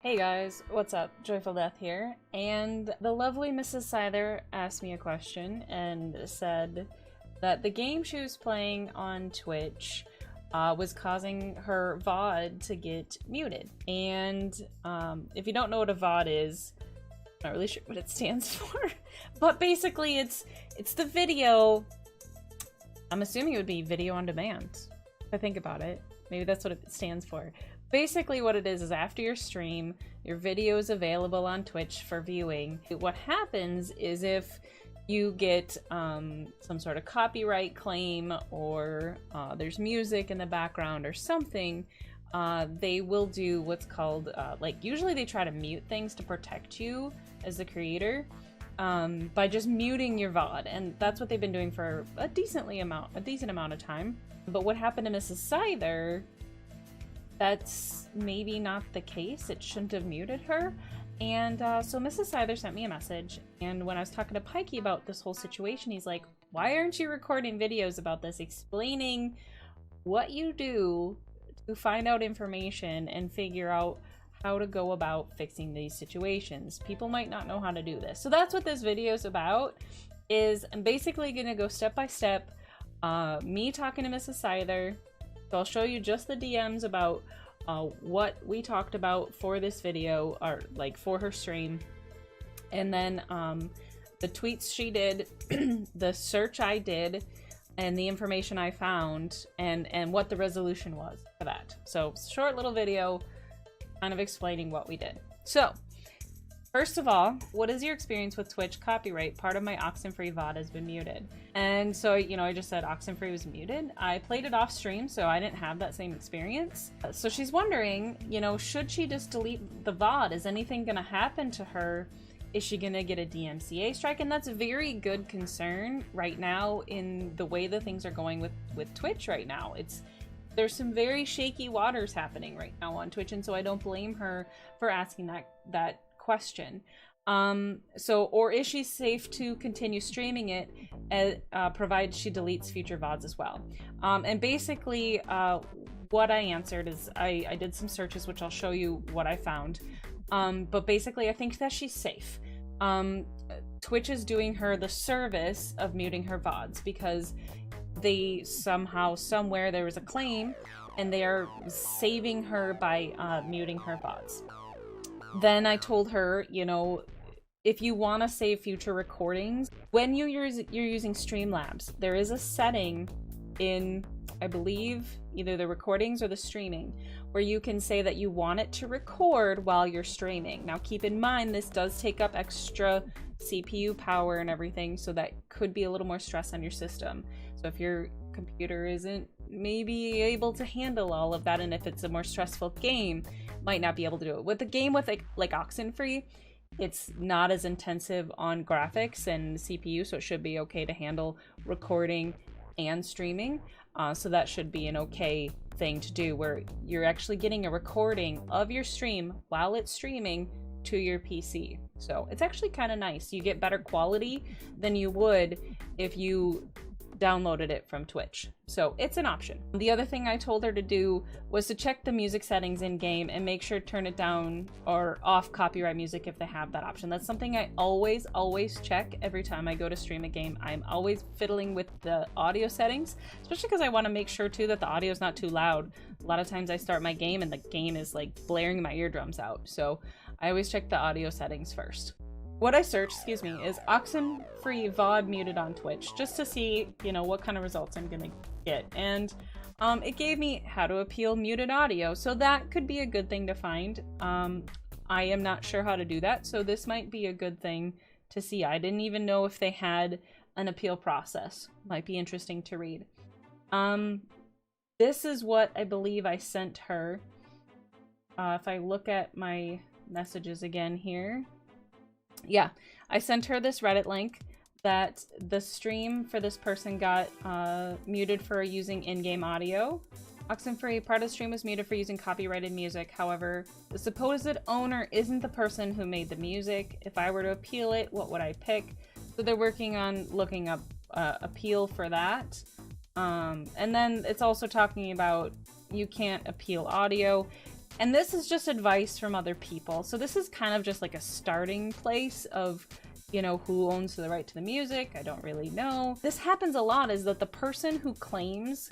Hey guys, what's up? Joyful Death here, and the lovely Mrs. Syther asked me a question and said that the game she was playing on Twitch was causing her VOD to get muted. And if you don't know what a VOD is, I'm not really sure what it stands for, but basically it's the video. I'm assuming it would be video on demand, if I think about it. Maybe that's what it stands for. Basically what it is after your stream, your video is available on Twitch for viewing. What happens is if you get some sort of copyright claim or there's music in the background or something, they will do what's called, usually they try to mute things to protect you as the creator by just muting your VOD. And that's what they've been doing for a decent amount of time. But what happened to Mrs. Syther, that's maybe not the case. It shouldn't have muted her. And so Mrs. Syther sent me a message, and when I was talking to Pikey about this whole situation, he's like, why aren't you recording videos about this, explaining what you do to find out information and figure out how to go about fixing these situations? People might not know how to do this. So that's what this video is about. I'm basically gonna go step by step, me talking to Mrs. Syther. So I'll show you just the DMs about what we talked about for this video, or like for her stream, and then the tweets she did, the search I did, and the information I found, and what the resolution was for that. So short little video kind of explaining what we did. So first of all, what is your experience with Twitch copyright? Part of my Oxenfree VOD has been muted. And so, you know, I just said Oxenfree was muted. I played it off stream, so I didn't have that same experience. So she's wondering, you know, should she just delete the VOD? Is anything gonna happen to her? Is she gonna get a DMCA strike? And that's a very good concern right now in the way that things are going with Twitch right now. There's some very shaky waters happening right now on Twitch, and so I don't blame her for asking that question. Or is she safe to continue streaming it, provided she deletes future VODs as well? And basically what I answered is I did some searches, which I'll show you what I found. But basically I think that she's safe. Twitch is doing her the service of muting her VODs because they somehow, somewhere, there was a claim, and they are saving her by muting her VODs. Then I told her, you know, if you want to save future recordings, when you're using Streamlabs, there is a setting in, I believe, either the recordings or the streaming, where you can say that you want it to record while you're streaming. Now keep in mind, this does take up extra CPU power and everything, so that could be a little more stress on your system. So if your computer isn't maybe able to handle all of that, and if it's a more stressful game, might not be able to do it. With a game with like Oxenfree, it's not as intensive on graphics and CPU, so it should be okay to handle recording and streaming. So that should be an okay thing to do, where you're actually getting a recording of your stream while it's streaming to your PC. So it's actually kind of nice. You get better quality than you would if you downloaded it from Twitch. So it's an option. The other thing I told her to do was to check the music settings in game and make sure to turn it down or off copyright music if they have that option. That's something I always check every time I go to stream a game. I'm always fiddling with the audio settings, especially because I want to make sure too that the audio is not too loud. A lot of times I start my game and the game is like blaring my eardrums out. So I always check the audio settings first. What I searched, excuse me, is Oxenfree VOD muted on Twitch, just to see, you know, what kind of results I'm gonna get. And it gave me how to appeal muted audio, so that could be a good thing to find. I am not sure how to do that, so this might be a good thing to see. I didn't even know if they had an appeal process. Might be interesting to read. This is what I believe I sent her. If I look at my messages again here. Yeah, I sent her this Reddit link that the stream for this person got muted for using in-game audio. Oxenfree, part of the stream was muted for using copyrighted music. However, the supposed owner isn't the person who made the music. If I were to appeal it, what would I pick? So they're working on looking up appeal for that. And then it's also talking about you can't appeal audio. And this is just advice from other people. So this is kind of just like a starting place of, you know, who owns the right to the music. I don't really know. This happens a lot, is that the person who claims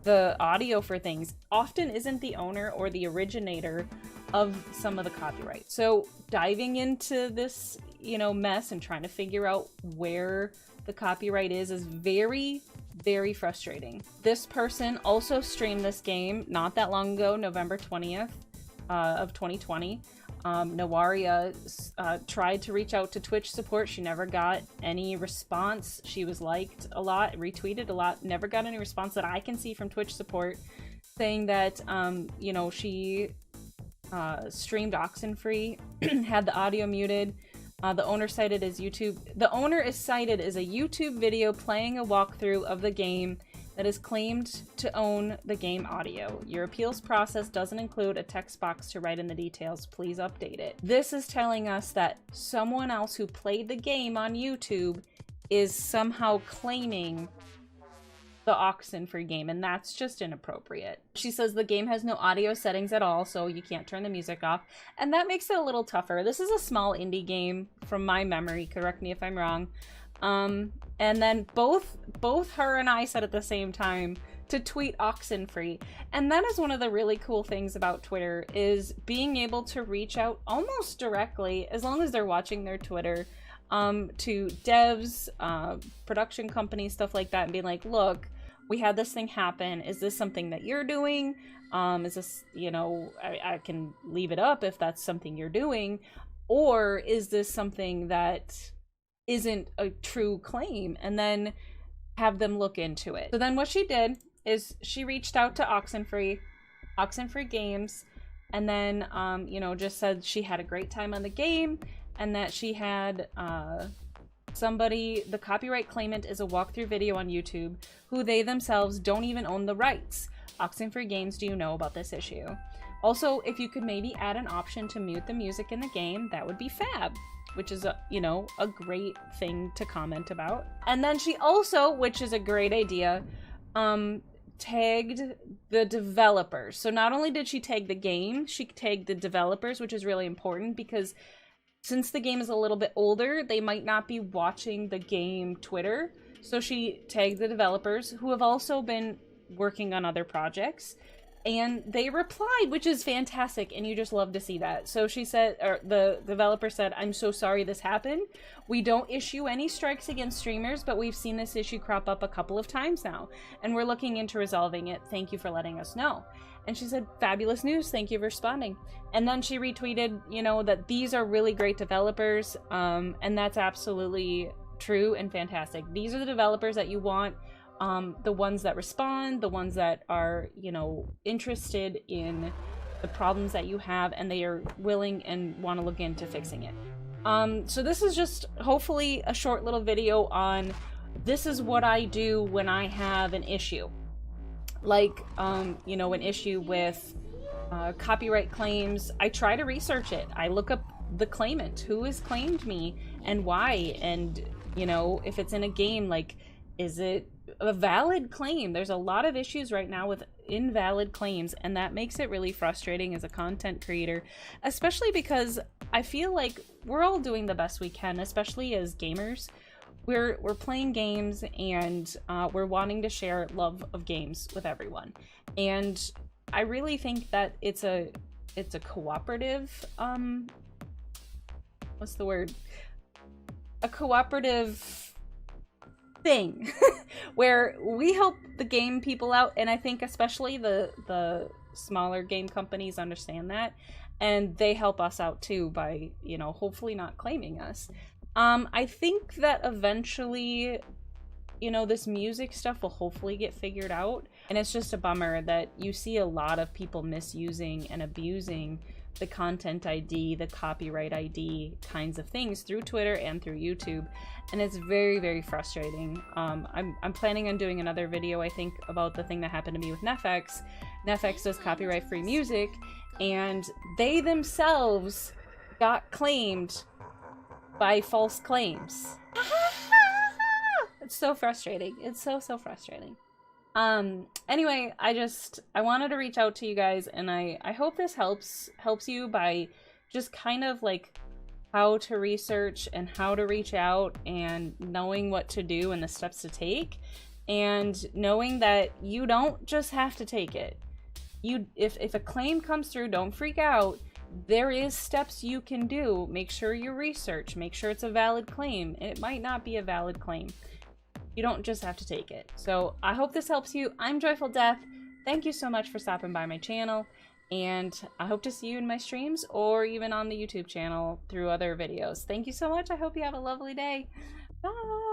the audio for things often isn't the owner or the originator of some of the copyright. So diving into this, you know, mess and trying to figure out where the copyright is very, very frustrating. This person also streamed this game not that long ago, November 20th of 2020. Nawaria tried to reach out to Twitch support. She never got any response. She was liked a lot, retweeted a lot, never got any response that I can see from Twitch support, saying that, you know, she streamed Oxenfree, had the audio muted. The owner cited as YouTube. The owner is cited as a YouTube video playing a walkthrough of the game that is claimed to own the game audio. Your appeals process doesn't include a text box to write in the details. Please update it. This is telling us that someone else who played the game on YouTube is somehow claiming the Oxenfree game, and that's just inappropriate. She says the game has no audio settings at all, so you can't turn the music off, and that makes it a little tougher. This is a small indie game from my memory, correct me if I'm wrong. And then both her and I said at the same time to tweet Oxenfree. And that is one of the really cool things about Twitter, is being able to reach out almost directly, as long as they're watching their Twitter, to devs, production companies, stuff like that, and being like, look, we had this thing happen. Is this something that you're doing? Is this, you know, I can leave it up if that's something you're doing. Or is this something that isn't a true claim? And then have them look into it. So then what she did is she reached out to Oxenfree Games, and then, you know, just said she had a great time on the game, and that she had somebody, the copyright claimant is a walkthrough video on YouTube who they themselves don't even own the rights. Oxenfree Games, do you know about this issue? Also, if you could maybe add an option to mute the music in the game, that would be fab. Which is, you know, a great thing to comment about. And then she also, which is a great idea, tagged the developers. So not only did she tag the game, she tagged the developers, which is really important because since the game is a little bit older, they might not be watching the game Twitter. So she tagged the developers, who have also been working on other projects. And they replied, which is fantastic, and you just love to see that. So she said, or the developer said, I'm so sorry this happened. We don't issue any strikes against streamers, but we've seen this issue crop up a couple of times now, and we're looking into resolving it. Thank you for letting us know. And she said, fabulous news, thank you for responding. And then she retweeted, you know, that these are really great developers, and that's absolutely true and fantastic. These are the developers that you want. The ones that respond, the ones that are, you know, interested in the problems that you have, and they are willing and want to look into fixing it. So this is just hopefully a short little video on this is what I do when I have an issue. Like, you know, an issue with copyright claims. I try to research it. I look up the claimant, who has claimed me and why, and, you know, if it's in a game, like, is it a valid claim? There's a lot of issues right now with invalid claims, and that makes it really frustrating as a content creator, especially because I feel like we're all doing the best we can, especially as gamers. We're playing games, and we're wanting to share love of games with everyone. And I really think that it's a cooperative, what's the word? A cooperative thing where we help the game people out, and I think especially the smaller game companies understand that, and they help us out too by, you know, hopefully not claiming us. I think that eventually, you know, this music stuff will hopefully get figured out, and it's just a bummer that you see a lot of people misusing and abusing the content ID, the copyright ID kinds of things through Twitter and through YouTube, and it's very, very frustrating. I'm planning on doing another video, I think, about the thing that happened to me with Netflix. Netflix does copyright-free music, and they themselves got claimed by false claims. It's so frustrating. It's so frustrating. Anyway, I wanted to reach out to you guys, and I hope this helps you by just kind of like how to research and how to reach out and knowing what to do and the steps to take, and knowing that you don't just have to take it. If a claim comes through, don't freak out. There is steps you can do. Make sure you research, make sure it's a valid claim. It might not be a valid claim. You don't just have to take it. So I hope this helps you. I'm Joyful Death. Thank you so much for stopping by my channel, and I hope to see you in my streams or even on the YouTube channel through other videos. Thank you so much. I hope you have a lovely day. Bye!